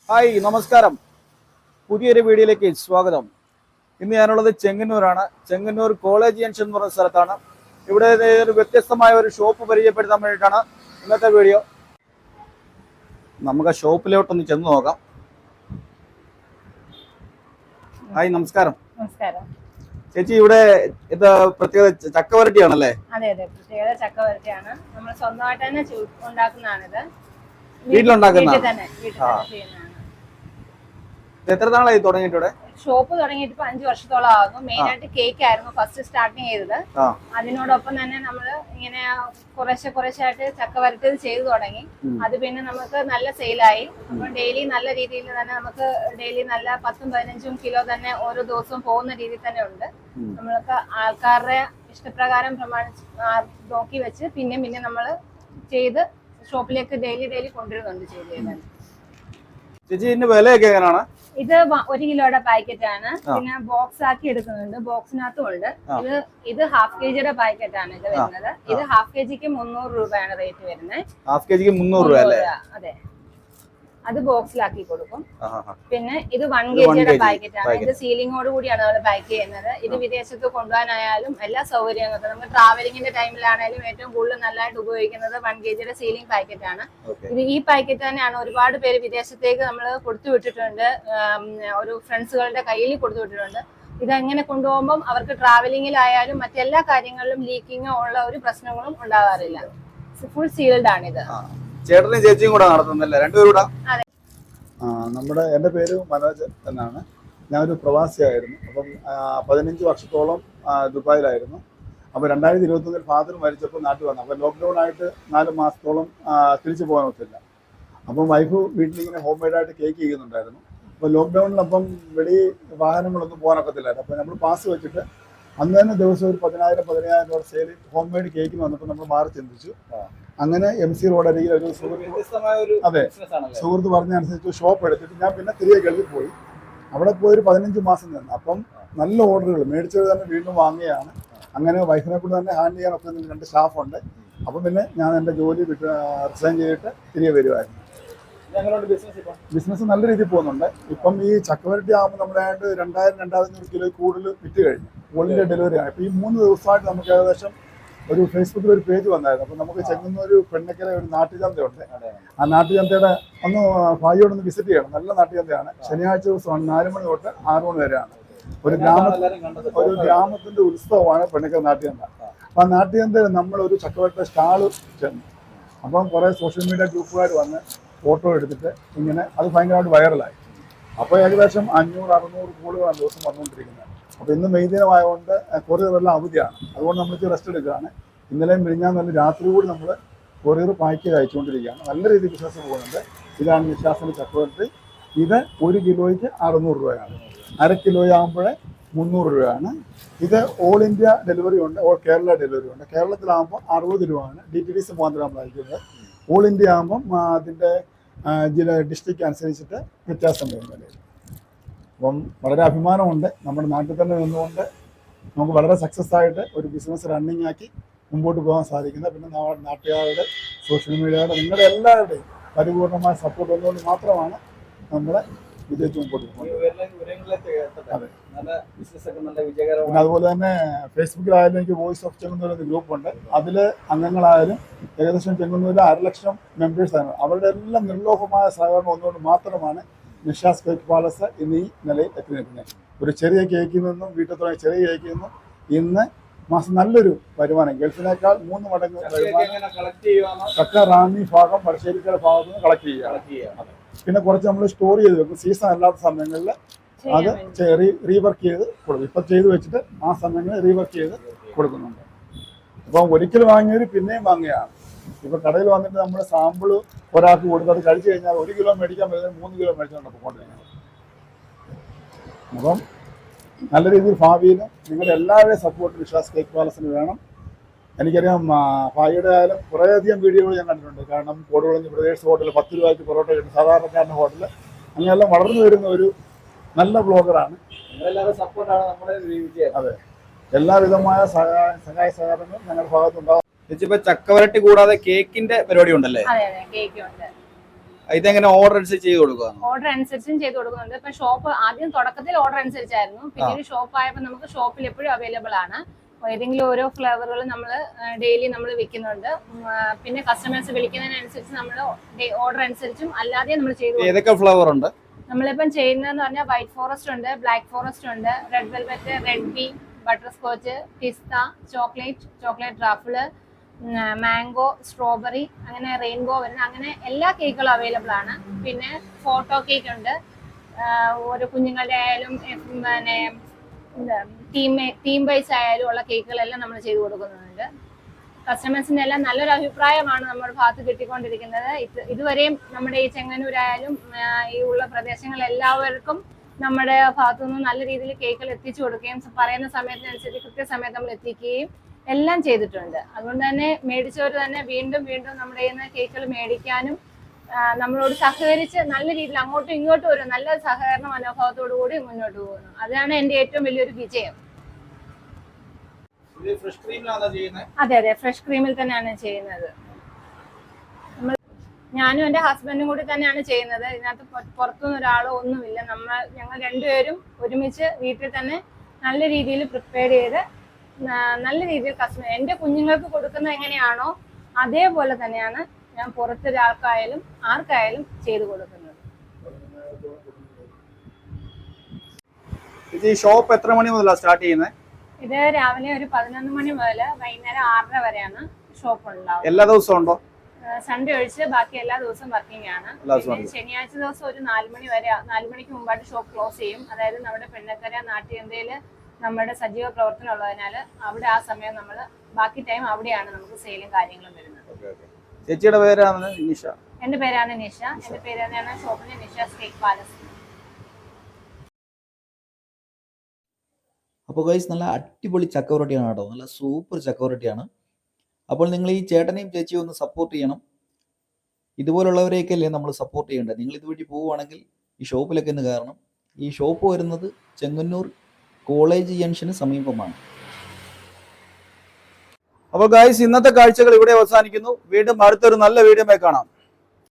Hi നമസ്കാരം. പുതിയൊരു വീഡിയോയിലേക്ക് സ്വാഗതം. ഇന്ന് ഞാനുള്ളത് ചെങ്ങന്നൂരാണ്. ചെങ്ങന്നൂർ കോളേജ് ജംഗ്ഷൻ എന്ന് പറയുന്ന സ്ഥലത്താണ്. ഇവിടെ ഒരു വ്യത്യസ്തമായ ഒരു ഷോപ്പ് പരിചയപ്പെടുത്താൻ വേണ്ടിയിട്ടാണ് ഇന്നത്തെ വീഡിയോ. നമുക്ക് ആ ഷോപ്പിലോട്ടൊന്ന് ചെന്ന് നോക്കാം. ഹായ് നമസ്കാരം. നമസ്കാരം ചേച്ചി, ഇവിടെ ഇത് പ്രത്യേക ചക്കവരട്ടി ആണല്ലേ? അതെ അതെ, പ്രത്യേകത ചക്കവരട്ടിയാണ്. നമ്മൾ സ്വന്തമായിട്ട് തന്നെ ഉണ്ടാക്കുന്നതാണിത്. വീട്ടിലുണ്ടാക്കുന്ന ചെയ്യുന്നതാണ്. എത്ര നാളായി തുടങ്ങിയിട്ട്? ഷോപ്പ് തുടങ്ങിയിട്ട് ഇപ്പൊ 5 വർഷത്തോളം ആകുന്നു. മെയിൻ ആയിട്ട് കേക്ക് ആയിരുന്നു ഫസ്റ്റ് സ്റ്റാർട്ടിങ് ചെയ്തത്. അതിനോടൊപ്പം തന്നെ നമ്മള് ഇങ്ങനെ കുറേശ്ശായിട്ട് ചക്കവരട്ടി ചെയ്തു തുടങ്ങി. അത് പിന്നെ നമുക്ക് നല്ല സെയിലായി. അപ്പൊ ഡെയിലി നല്ല രീതിയിൽ തന്നെ നമുക്ക് ഡെയിലി നല്ല 10-15 കിലോ തന്നെ ഓരോ ദിവസവും പോകുന്ന രീതിയിൽ തന്നെ ഉണ്ട്. നമ്മൾക്ക് ആൾക്കാരുടെ ഇഷ്ടപ്രകാരം നോക്കി വെച്ച് പിന്നെ നമ്മള് ചെയ്ത് ഷോപ്പിലേക്ക് ഡെയിലി കൊണ്ടുവരുന്നുണ്ട് ചെയ്ത്. ചേച്ചി, ഇതിന്റെ വിലയൊക്കെ എങ്ങനെയാണ്? ഇത് 1 കിലോയുടെ പാക്കറ്റ് ആണ്. പിന്നെ ബോക്സ് ആക്കി എടുക്കുന്നുണ്ട്, ബോക്സിനകത്തും ഉണ്ട്. ഇത് ഹാഫ് കെജിയുടെ പാക്കറ്റ് ആണ് ഇത് വരുന്നത്. ഇത് ഹാഫ് കെജിക്ക് 300 രൂപയാണ് റേറ്റ് വരുന്നത്. ഹാഫ് കെജിക്ക് 300 രൂപ അല്ലേ? അതെ, അത് ബോക്സിലാക്കി കൊടുക്കും. പിന്നെ ഇത് 1 കെജിയുടെ പാക്കറ്റ് ആണ്. ഇത് സീലിംഗോട് കൂടിയാണ് നമ്മൾ പാക്ക് ചെയ്യുന്നത്. ഇത് വിദേശത്ത് കൊണ്ടുപോകാനായാലും എല്ലാ സൗകര്യങ്ങൾക്കും നമുക്ക് ട്രാവലിംഗിന്റെ ടൈമിലാണെങ്കിലും ഏറ്റവും കൂടുതൽ നല്ലതായിട്ട് ഉപയോഗിക്കുന്നത് 1 കെജിയുടെ സീലിംഗ് പാക്കറ്റ് ആണ്. ഇത് ഈ പാക്കറ്റ് തന്നെയാണ് ഒരുപാട് പേര് വിദേശത്തേക്ക് നമ്മൾ കൊടുത്തു വിട്ടിട്ടുണ്ട്. ഒരു ഫ്രണ്ട്സുകളുടെ കയ്യിൽ കൊടുത്തു വിട്ടിട്ടുണ്ട്. ഇതെങ്ങനെ കൊണ്ടുപോകുമ്പോൾ അവർക്ക് ട്രാവലിംഗിലായാലും മറ്റെല്ലാ കാര്യങ്ങളിലും ലീക്കിങ്ങോ ഉള്ള ഒരു പ്രശ്നങ്ങളും ഉണ്ടാകാറില്ല. ഫുൾ സീൽഡ് ആണിത്. ചേട്ടനും ചേച്ചിയും കൂടെ നടത്തുന്നല്ലേ? രണ്ടുപേരും കൂടെ? എൻ്റെ പേര് മനോജ് എന്നാണ്. ഞാനൊരു പ്രവാസിയായിരുന്നു. അപ്പം 15 വർഷത്തോളം ദുബായിലായിരുന്നു. അപ്പോൾ 2021 ഫാദർ മരിച്ചപ്പോൾ നാട്ടിൽ വന്നു. അപ്പോൾ ലോക്ക്ഡൗൺ ആയിട്ട് 4 മാസത്തോളം തിരിച്ചു പോകാൻ ഒത്തില്ല. അപ്പം വൈഫ് വീട്ടിലിങ്ങനെ ഹോം മെയ്ഡായിട്ട് കേക്ക് ചെയ്യുന്നുണ്ടായിരുന്നു. അപ്പോൾ ലോക്ക്ഡൗണിൽ അപ്പം വെളി വാഹനങ്ങളൊന്നും പോകാനൊക്കത്തില്ലായിരുന്നു. അപ്പോൾ നമ്മൾ പാസ് വെച്ചിട്ട് അന്ന് തന്നെ ദിവസം ഒരു 10,000 രൂപ സെയിൽ ഹോം മെയ്ഡ് കേക്കിന് വന്നപ്പോൾ നമ്മൾ മാറി ചിന്തിച്ചു. അങ്ങനെ MC റോഡ് അരികിൽ ഒരു സുഹൃത്ത് പറഞ്ഞനുസരിച്ച് ഷോപ്പ് എടുത്തിട്ട് ഞാൻ പിന്നെ തിരികെ ഗൾഫിൽ പോയി. അവിടെ പോയി ഒരു 15 മാസം നിന്ന്. അപ്പം നല്ല ഓർഡറുകൾ മേടിച്ചത് തന്നെ വീണ്ടും വാങ്ങിയാണ്. അങ്ങനെ വൈഫിനെ കൊണ്ട് തന്നെ ഹാൻഡിൽ ചെയ്യാനൊക്കെ 2 സ്റ്റാഫുണ്ട്. അപ്പം പിന്നെ ഞാൻ എൻ്റെ ജോലി റിസൈൻ ചെയ്തിട്ട് തിരികെ വരുമായിരുന്നു. ബിസിനസ് നല്ല രീതിയിൽ പോകുന്നുണ്ട്. ഇപ്പം ഈ ചക്കവരട്ടി ആകുമ്പോൾ നമ്മളായിട്ട് 2,500 കിലോ കൂടുതൽ വിറ്റ് കഴിഞ്ഞു. ഓൾ ഇന്ത്യ ഡെലിവറി ആണ്. ഇപ്പം ഈ 3 ദിവസമായിട്ട് നമുക്ക് ഏകദേശം ഒരു ഫേസ്ബുക്കിൽ ഒരു പേജ് വന്നായിരുന്നു. അപ്പം നമുക്ക് ചെങ്ങന്നൂർ പെണ്ണക്കര ഒരു നാട്ടുചന്തയുണ്ട്. ആ നാട്ടുചന്തയുടെ ഒന്ന് ഭായിയോടൊന്ന് വിസിറ്റ് ചെയ്യണം. നല്ല നാട്ടുചന്തയാണ്. ശനിയാഴ്ച ദിവസമാണ് 4 മണി തൊട്ട് 6 മണി വരെയാണ്. ഒരു ഗ്രാമത്തിന്റെ ഉത്സവമാണ് പെണ്ണക്കര നാട്ടുചന്ത. അപ്പം ആ നാട്ടുചന്തയിൽ നമ്മളൊരു ചക്കവരട്ടി സ്റ്റാള് ചെന്നു. അപ്പം കുറേ സോഷ്യൽ മീഡിയ ഗ്രൂപ്പുകാർ വന്ന് ഫോട്ടോ എടുത്തിട്ട് ഇങ്ങനെ അത് ഭയങ്കരമായിട്ട് വൈറലായി. അപ്പോൾ ഏകദേശം 500-600 കൂടുതലാണ് ദിവസം വന്നുകൊണ്ടിരിക്കുന്നത്. അപ്പോൾ ഇന്ന് മെയ് ദിനമായതുകൊണ്ട് കൊറിയറെല്ലാം അവധിയാണ്. അതുകൊണ്ട് നമ്മൾക്ക് റെസ്റ്റ് എടുക്കുകയാണ്. ഇന്നലെയും മിനിഞ്ഞാന്ന് രാത്രി കൂടി നമ്മൾ കൊറിയർ പാക്ക് ചെയ്ത് അയച്ചുകൊണ്ടിരിക്കുകയാണ്. നല്ല രീതിയിൽ ബിസിനസ് പോകുന്നുണ്ട്. ഇതാണ് നിശാസിൻ്റെ ചക്കവരട്ടി. ഇത് 1 കിലോയ്ക്ക് 600 രൂപയാണ്. 1/2 കിലോയാകുമ്പോൾ 300 രൂപയാണ്. ഇത് ഓൾ ഇന്ത്യ ഡെലിവറി ഉണ്ട്, ഓൾ കേരള ഡെലിവറി ഉണ്ട്. കേരളത്തിലാകുമ്പോൾ 60 രൂപയാണ്. DTDC മുഖാന്തരം നമ്മൾ അയക്കുന്നത്. ഓൾ ഇന്ത്യ ആകുമ്പം അതിൻ്റെ ഡിസ്ട്രിക്റ്റ് അനുസരിച്ചിട്ട് വ്യത്യാസം വരുന്നത്. അപ്പം വളരെ അഭിമാനമുണ്ട്. നമ്മുടെ നാട്ടിൽ തന്നെ നിന്നുകൊണ്ട് നമുക്ക് വളരെ സക്സസ് ആയിട്ട് ഒരു ബിസിനസ് റണ്ണിങ് ആക്കി മുമ്പോട്ട് പോകാൻ സാധിക്കുന്നത്. പിന്നെ നാട്ടുകാരുടെ, സോഷ്യൽ മീഡിയയുടെ, നിങ്ങളുടെ എല്ലാവരുടെയും പരിപൂർണമായ സപ്പോർട്ട് ഒന്നുകൊണ്ട് മാത്രമാണ് നമ്മളെ വിജയിച്ച് മുമ്പോട്ട് പോകുന്നത്. അതെ. പിന്നെ അതുപോലെ തന്നെ ഫേസ്ബുക്കിലായാലും എനിക്ക് വോയിസ് ഓഫ് ചെങ്ങന്നൂർ എന്ന ഗ്രൂപ്പുണ്ട്. അതിൽ അംഗങ്ങളായാലും ഏകദേശം ചെങ്ങന്നൂരിൽ 1,00,000 മെമ്പേഴ്സാണ്. അവരുടെ എല്ലാം നിർലോഭമായ സഹകരണം ഒന്നുകൊണ്ട് മാത്രമാണ് നിഷാസ് കേക്ക് പാലസ് ഇന്ന് ഈ നിലയിൽ എത്തി നിൽക്കുന്നത്. ഒരു ചെറിയ കേക്കിൽ നിന്നും വീട്ടിൽ തുടങ്ങിയ ചെറിയ കേക്കിൽ നിന്നും ഇന്ന് മാസം നല്ലൊരു വരുമാനം, ഗൾഫിനേക്കാൾ 3 മടങ്ങ് വരുമാനം ചക്ക റാന്നി ഭാഗം വടശ്ശേരിക്കര ഭാഗത്ത് നിന്ന് കളക്ട് ചെയ്യുക. പിന്നെ കുറച്ച് നമ്മൾ സ്റ്റോർ ചെയ്ത് വെക്കും. സീസൺ അല്ലാത്ത സമയങ്ങളിൽ അത് റീവർക്ക് ചെയ്ത് കൊടുക്കും. ഇപ്പം ചെയ്ത് വെച്ചിട്ട് ആ സമയങ്ങളിൽ റീവർക്ക് ചെയ്ത് കൊടുക്കുന്നുണ്ട്. അപ്പം ഒരിക്കൽ വാങ്ങിയവർ പിന്നെയും വാങ്ങുകയാണ്. ഇപ്പം കടയിൽ വന്നിട്ട് നമ്മൾ സാമ്പിൾ ഒരാൾക്ക് കൊടുത്ത് അത് കഴിച്ചു കഴിഞ്ഞാൽ 1 കിലോ മേടിക്കാൻ പറ്റുന്നത് 3 കിലോ മേടിച്ചുകൊണ്ട് പോകൊണ്ടിരിക്കുന്നത്. അപ്പം നല്ല രീതിയിൽ ഭാവിയിലും നിങ്ങളുടെ എല്ലാവരുടെയും സപ്പോർട്ട് വിശ്വാസ് കേക്ക് പാലസിന് വേണം. എനിക്കറിയാം ഭായിയുടെ ആയാലും കുറേയധികം വീഡിയോകൾ ഞാൻ കണ്ടിട്ടുണ്ട്. കാരണം കോടുകുളഞ്ഞ് ബ്രദേഴ്സ് ഹോട്ടൽ 10 രൂപയ്ക്ക് പൊറോട്ട കിട്ടും, സാധാരണക്കാരൻ്റെ ഹോട്ടൽ, അങ്ങനെയെല്ലാം വളർന്നു വരുന്ന ഒരു നല്ല ബ്ലോഗറാണ്. അതെ, എല്ലാവിധമായ സഹായ സഹകരണങ്ങളും ഞങ്ങളുടെ ഭാഗത്തുണ്ടാകും. ചേച്ചി, ഇപ്പൊ ചക്കവരട്ടി കൂടാതെ കേക്കിന്റെ പരിപാടി ഉണ്ടല്ലേ? ഇതെങ്ങനെ ഓർഡർ അനുസരിച്ച് ചെയ്ത് കൊടുക്കുക? ഓർഡർ അനുസരിച്ചും ചെയ്ത് കൊടുക്കുന്നുണ്ട്. ഇപ്പൊ ഷോപ്പ് ആദ്യം തുടക്കത്തിൽ ഓർഡർ അനുസരിച്ചായിരുന്നു, പിന്നീട് ഷോപ്പ് ആയപ്പോൾ നമുക്ക് ഷോപ്പിൽ എപ്പോഴും അവൈലബിൾ ആണ്. ഏതെങ്കിലും ഓരോ ഫ്ലേവറുകൾ നമ്മൾ ഡെയിലി നമ്മൾ വിൽക്കുന്നുണ്ട്. പിന്നെ കസ്റ്റമേഴ്സ് വിളിക്കുന്നതിനനുസരിച്ച് നമ്മൾ ഓർഡർ അനുസരിച്ചും അല്ലാതെ നമ്മൾ ചെയ്തു. ഏതൊക്കെ ഫ്ലേവർ ഉണ്ട് നമ്മളിപ്പം ചെയ്യുന്നതെന്ന് പറഞ്ഞാൽ വൈറ്റ് ഫോറസ്റ്റ് ഉണ്ട്, ബ്ലാക്ക് ഫോറസ്റ്റ് ഉണ്ട്, red velvet, red bee, butterscotch, pista, chocolate truffle, mango, strawberry, അങ്ങനെ റെയിൻബോ വരുന്ന അങ്ങനെ എല്ലാ കേക്കുകളും അവൈലബിൾ ആണ്. പിന്നെ ഫോട്ടോ കേക്ക് ഉണ്ട്, ഓരോ കുഞ്ഞുങ്ങളുടെ ആയാലും പിന്നെ തീം വൈസ് ആയാലും ഉള്ള കേക്കുകളെല്ലാം നമ്മൾ ചെയ്തു കൊടുക്കുന്നുണ്ട്. കസ്റ്റമേഴ്സിന്റെ എല്ലാം നല്ലൊരു അഭിപ്രായമാണ് നമ്മുടെ ഭാഗത്ത് കിട്ടിക്കൊണ്ടിരിക്കുന്നത്. ഇതുവരെയും നമ്മുടെ ഈ ചെങ്ങന്നൂരായാലും ഈ ഉള്ള പ്രദേശങ്ങളെല്ലാവർക്കും നമ്മുടെ ഭാഗത്തുനിന്ന് നല്ല രീതിയിൽ കേക്കുകൾ എത്തിച്ചു കൊടുക്കുകയും പറയുന്ന സമയത്തിനനുസരിച്ച് കൃത്യസമയത്ത് നമ്മൾ എത്തിക്കുകയും എല്ലാം ചെയ്തിട്ടുണ്ട്. അതുകൊണ്ട് തന്നെ മേടിച്ചവർ തന്നെ വീണ്ടും വീണ്ടും നമ്മുടെ കയ്യിൽ നിന്ന് കേക്കുകൾ മേടിക്കാനും നമ്മളോട് സഹകരിച്ച് നല്ല രീതിയിൽ അങ്ങോട്ടും ഇങ്ങോട്ടും ഒരു നല്ല സഹകരണ മനോഭാവത്തോടു കൂടി മുന്നോട്ട് പോകുന്നു. അതാണ് എൻ്റെ ഏറ്റവും വലിയൊരു വിജയം. അതെ അതെ, ഫ്രഷ് ക്രീമിൽ തന്നെയാണ് ചെയ്യുന്നത്. ഞാനും എൻ്റെ ഹസ്ബൻഡും കൂടി തന്നെയാണ് ചെയ്യുന്നത്. ഇതിനകത്ത് പുറത്തുനിന്ന് ഒരാളോ ഒന്നുമില്ല. ഞങ്ങൾ രണ്ടുപേരും ഒരുമിച്ച് വീട്ടിൽ തന്നെ നല്ല രീതിയിൽ പ്രിപ്പയർ ചെയ്ത് നല്ല രീതിയിൽ കസ്റ്റമർ എൻ്റെ കുഞ്ഞുങ്ങൾക്ക് കൊടുക്കുന്നത് എങ്ങനെയാണോ അതേപോലെ തന്നെയാണ് ഞാൻ പുറത്തൊരാൾക്കായാലും ആർക്കായാലും ചെയ്തു കൊടുക്കുന്നത്. ഈ ഷോപ്പ് എത്ര മണി മുതലാണ് സ്റ്റാർട്ട് ചെയ്യുന്നത്? ഇത് രാവിലെ ഒരു 11 മണി മുതൽ വൈകുന്നേരം 6:30 വരെയാണ് ഷോപ്പ് ഉണ്ടാവും. എല്ലാ ദിവസവും ഉണ്ടോ? സൺഡേ ഒഴിച്ച് ബാക്കി എല്ലാ ദിവസവും വർക്കിംഗ് ആണ്. ശനിയാഴ്ച ദിവസം ഒരു 4 മണി വരെ, 4 മണിക്ക് മുമ്പായിട്ട് ഷോപ്പ് ക്ലോസ് ചെയ്യും. അതായത് നമ്മുടെ പെണ്ണക്കര നാട്യന്തയിൽ നമ്മുടെ സജീവ പ്രവർത്തനം ഉള്ളതിനാൽ അവിടെ ആ സമയം നമ്മൾ ബാക്കി ടൈം അവിടെയാണ് നമുക്ക് സെയിലും കാര്യങ്ങളും വരുന്നത്. ചേച്ചിയുടെ പേരാണ് നിഷ? എന്റെ പേരാണ് നിഷ. എന്റെ പേര് തന്നെയാണ് ഷോപ്പിന്റെ നിഷ കേക്ക് പാലസ്. അപ്പോൾ ഗൈസ് നല്ല അടിപൊളി ചക്കവരട്ടിയാണ് കേട്ടോ, നല്ല സൂപ്പർ ചക്കവരട്ടിയാണ്. അപ്പോൾ നിങ്ങൾ ഈ ചേട്ടനെയും ചേച്ചിയും ഒന്ന് സപ്പോർട്ട് ചെയ്യണം. ഇതുപോലുള്ളവരെയൊക്കെ അല്ലേ നമ്മൾ സപ്പോർട്ട് ചെയ്യേണ്ടത്. നിങ്ങൾ ഇതുവഴി പോവുകയാണെങ്കിൽ ഈ ഷോപ്പിലൊക്കെ ഒന്ന് കയറണം. ഈ ഷോപ്പ് വരുന്നത് ചെങ്ങന്നൂർ കോളേജ് ജംഗ്ഷന് സമീപമാണ്. അപ്പോൾ ഗൈസ് ഇന്നത്തെ കാഴ്ചകൾ ഇവിടെ അവസാനിക്കുന്നു. വീണ്ടും അടുത്തൊരു നല്ല വീഡിയോയിൽ കാണാം.